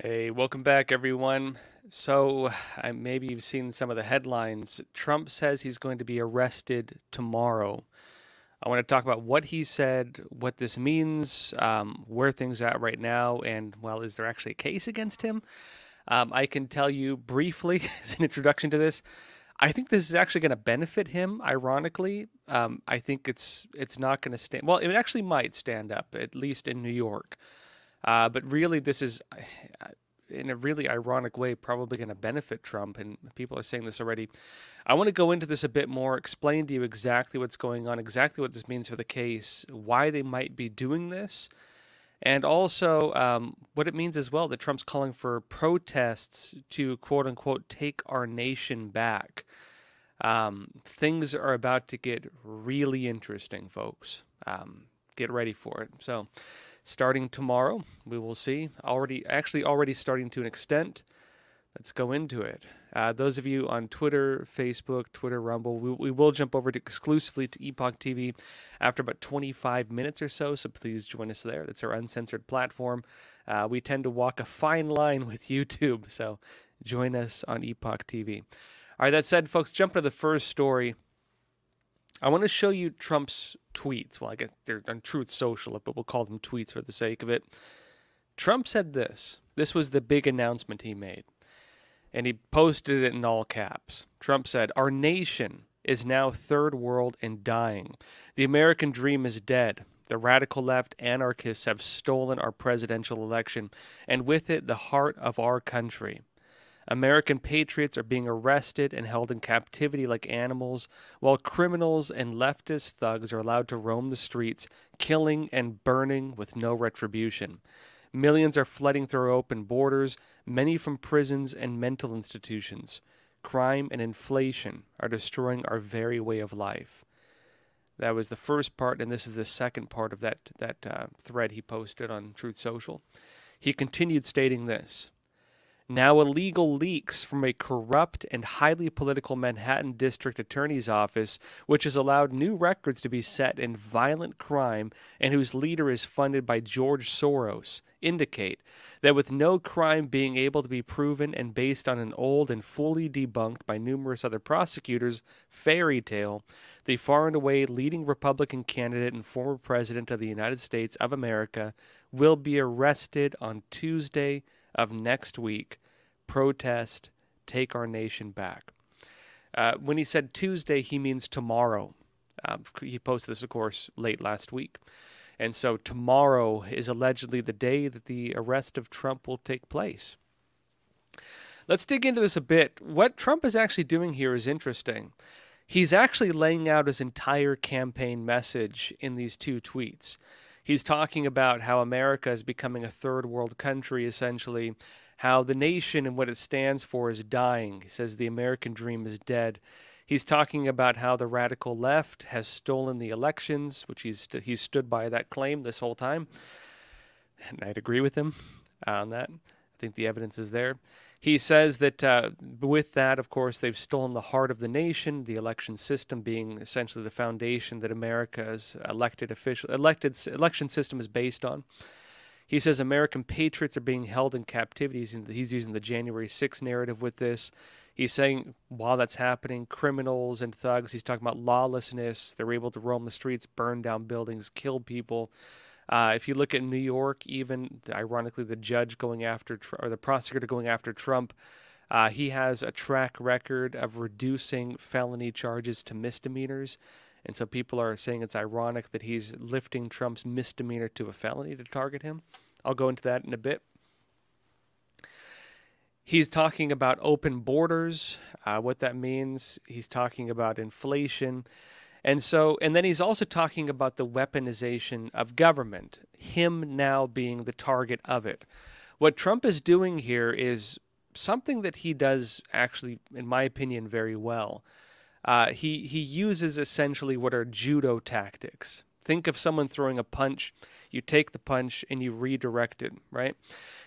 Hey, welcome back, everyone. So, maybe you've seen some of the headlines. Trump says he's going to be arrested tomorrow. I want to talk about what he said, what this means, where things are at right now, and, well, is there actually a case against him? I can tell you briefly, as an introduction to this, I think this is actually going to benefit him, ironically. I think it's not going to stand, well, it actually might stand up, at least in New York. But really, this is, in a really ironic way, probably going to benefit Trump, and people are saying this already. I want to go into this a bit more, explain to you exactly what's going on, exactly what this means for the case, why they might be doing this, and also what it means as well that Trump's calling for protests to quote unquote take our nation back. Things are about to get really interesting, folks. Get ready for it. So, starting tomorrow, we will see. Already starting to an extent. Let's go into it. Those of you on Twitter, Facebook, Twitter, Rumble, we will jump over exclusively to Epoch TV after about 25 minutes or so, so please join us there. That's our uncensored platform. We tend to walk a fine line with YouTube, so join us on Epoch TV. All right, that said, folks, jump to the first story. I want to show you Trump's tweets. Well, I guess they're on Truth Social, but we'll call them tweets for the sake of it. Trump said this. This was the big announcement he made. And he posted it in all caps. Trump said, "Our nation is now third world and dying. The American dream is dead. The radical left anarchists have stolen our presidential election, and with it, the heart of our country. American patriots are being arrested and held in captivity like animals, while criminals and leftist thugs are allowed to roam the streets, killing and burning with no retribution. Millions are flooding through our open borders, many from prisons and mental institutions. Crime and inflation are destroying our very way of life." That was the first part, and this is the second part of that thread he posted on Truth Social. He continued stating this. "Now illegal leaks from a corrupt and highly political Manhattan District Attorney's Office, which has allowed new records to be set in violent crime and whose leader is funded by George Soros, indicate that with no crime being able to be proven and based on an old and fully debunked by numerous other prosecutors fairy tale, the far and away leading Republican candidate and former President of the United States of America will be arrested on Tuesday of next week. Protest, take our nation back." When he said Tuesday, he means tomorrow. He posted this, of course, late last week. And so tomorrow is allegedly the day that the arrest of Trump will take place. Let's dig into this a bit. What Trump is actually doing here is interesting. He's actually laying out his entire campaign message in these two tweets. He's talking about how America is becoming a third world country, essentially, how the nation and what it stands for is dying. He says the American dream is dead. He's talking about how the radical left has stolen the elections, which he's stood by that claim this whole time. And I'd agree with him on that. I think the evidence is there. He says that with that, of course, they've stolen the heart of the nation, the election system being essentially the foundation that America's election system is based on. He says American patriots are being held in captivity. He's using the January 6th narrative with this. He's saying while that's happening, criminals and thugs, he's talking about lawlessness. They're able to roam the streets, burn down buildings, kill people. If you look at New York, even ironically, the judge going after, or the prosecutor going after Trump, he has a track record of reducing felony charges to misdemeanors. And so people are saying it's ironic that he's lifting Trump's misdemeanor to a felony to target him. I'll go into that in a bit. He's talking about open borders, what that means. He's talking about inflation. And then he's also talking about the weaponization of government, him now being the target of it. What Trump is doing here is something that he does actually, in my opinion, very well. He uses essentially what are judo tactics. Think of someone throwing a punch. You take the punch and you redirect it, right?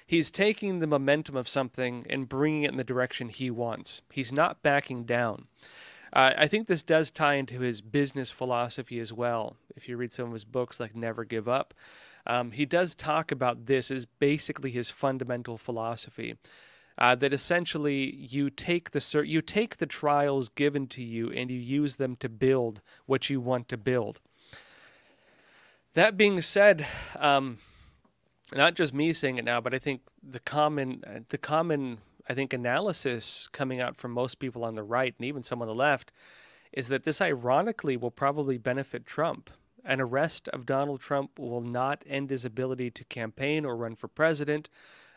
He's taking the momentum of something and bringing it in the direction he wants. He's not backing down. I think this does tie into his business philosophy as well. If you read some of his books like Never Give Up, he does talk about this as basically his fundamental philosophy. That essentially you take the trials given to you and you use them to build what you want to build. That being said, not just me saying it now, but I think the common I think analysis coming out from most people on the right and even some on the left is that this ironically will probably benefit Trump. An arrest of Donald Trump will not end his ability to campaign or run for president.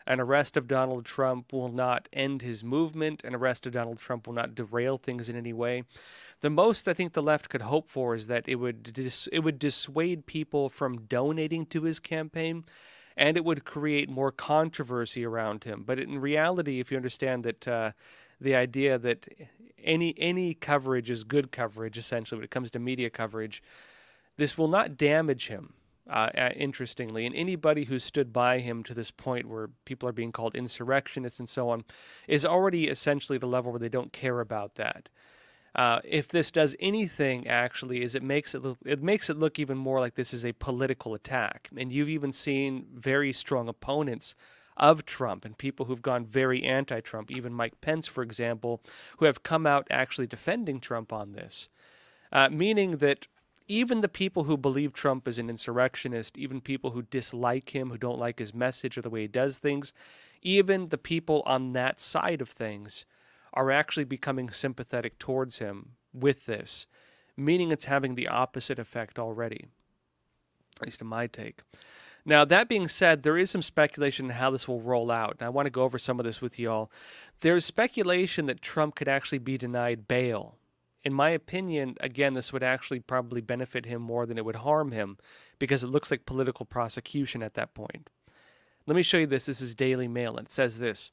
An arrest of Donald Trump will not end his movement. An arrest of Donald Trump will not derail things in any way. The most I think the left could hope for is that it would dissuade people from donating to his campaign, and it would create more controversy around him. But in reality, if you understand that the idea that any coverage is good coverage, essentially, when it comes to media coverage, this will not damage him, interestingly. And anybody who stood by him to this point where people are being called insurrectionists and so on is already essentially at a level where they don't care about that. If this does anything, actually, is it makes it look even more like this is a political attack. And you've even seen very strong opponents of Trump and people who've gone very anti-Trump, even Mike Pence, for example, who have come out actually defending Trump on this, meaning that even the people who believe Trump is an insurrectionist, even people who dislike him, who don't like his message or the way he does things, even the people on that side of things are actually becoming sympathetic towards him with this, meaning it's having the opposite effect already, at least in my take. Now, that being said, there is some speculation on how this will roll out, and I want to go over some of this with you all. There's speculation that Trump could actually be denied bail. In my opinion, again, this would actually probably benefit him more than it would harm him, because it looks like political prosecution at that point. Let me show you this. This is Daily Mail, and it says this.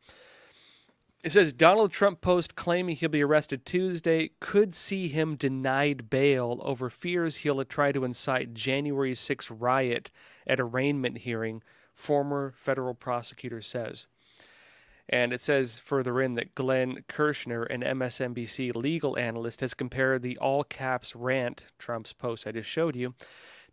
It says, Donald Trump post claiming he'll be arrested Tuesday could see him denied bail over fears he'll try to incite January 6th riot at arraignment hearing, former federal prosecutor says. And it says further in that Glenn Kirshner, an MSNBC legal analyst, has compared the all-caps rant, Trump's post I just showed you,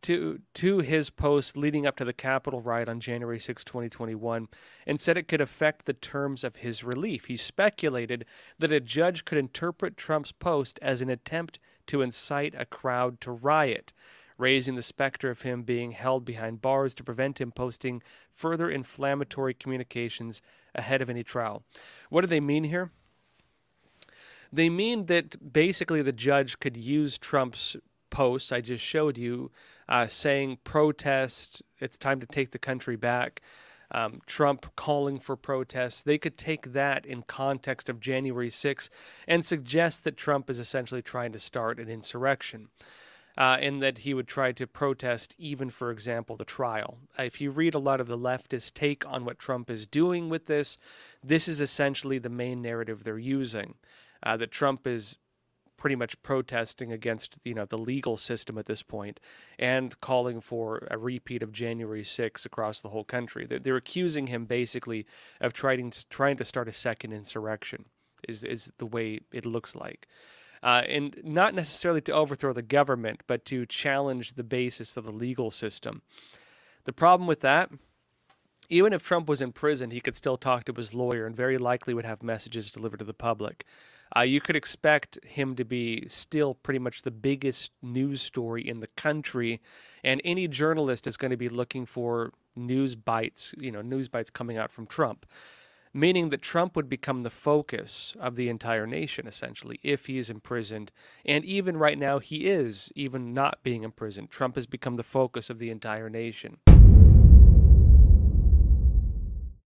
to his post leading up to the Capitol riot on January 6, 2021, and said it could affect the terms of his relief. He speculated that a judge could interpret Trump's post as an attempt to incite a crowd to riot, raising the specter of him being held behind bars to prevent him posting further inflammatory communications ahead of any trial. What do they mean here? They mean that basically the judge could use Trump's posts I just showed you, saying protest, it's time to take the country back, Trump calling for protests. They could take that in context of January 6th and suggest that Trump is essentially trying to start an insurrection, and that he would try to protest even, for example, the trial. If you read a lot of the leftist take on what Trump is doing with this, this is essentially the main narrative they're using, that Trump is pretty much protesting against, the legal system at this point and calling for a repeat of January 6th across the whole country. They're accusing him basically of trying to start a second insurrection is the way it looks like. And not necessarily to overthrow the government, but to challenge the basis of the legal system. The problem with that, even if Trump was in prison, he could still talk to his lawyer and very likely would have messages delivered to the public. You could expect him to be still pretty much the biggest news story in the country, and any journalist is going to be looking for news bites coming out from Trump, meaning that Trump would become the focus of the entire nation, essentially, if he is imprisoned. And even right now, he is, even not being imprisoned. Trump has become the focus of the entire nation.